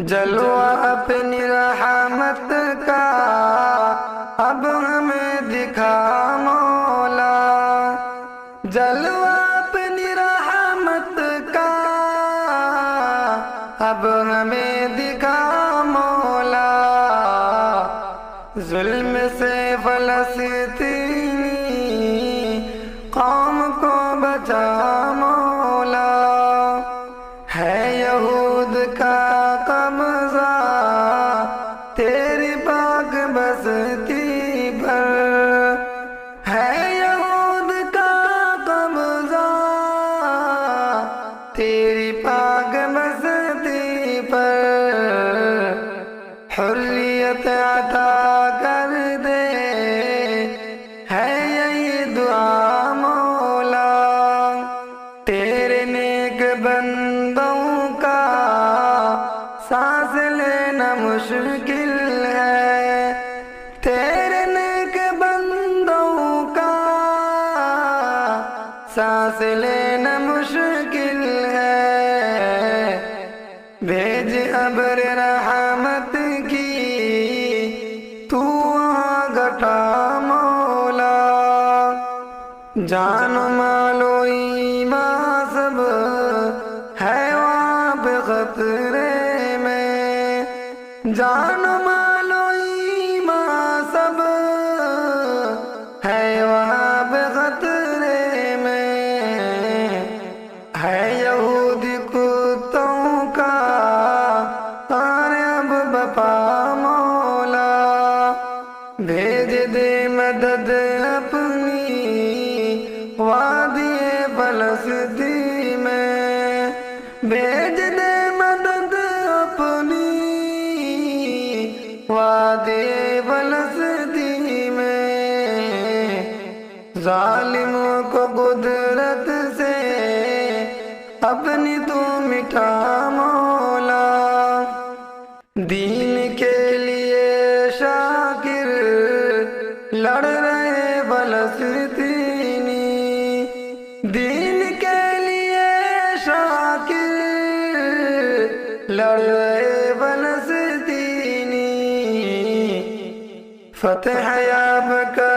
جلوہ اپنی رحمت کا اب ہمیں دکھا مولا، جلوہ اپنی رحمت کا اب ہمیں دکھا مولا، ظلم سے فلسطینی قوم کو بچا مولا، ہے یہود کا قبضہ تیری پاک بستی پر، ہے یہود کا قبضہ تیری پاک بستی پر، حریت عطا کر دے ہے یہی دعا مولا، تیرے نیک بندوں کا سانس لینا مشکل ہے، تیرے نیک بندوں کا سانس لینا مشکل ہے، بھیج ابر رحمت کی تو وہاں گھٹا مولا، جان مال و ایمان سب ہے وہاں پہ خطرے میں، جان مال و ایمان سب ہے وہاں پہ خطرے میں، ہے یہودی کتوں کا اب بپا مولا، بھیج دے مدد اپنی وادی فلسطین میں، بھیج دے مدد اپنی وادی فلسطین میں، ظالموں کو قدرت سے اپنی تو مٹا مولا، دین کے لیے شاکر لڑ رہے فلسطینی، دین کے لیے شاکر لڑ رہے فلسطینی، فتح یاب کر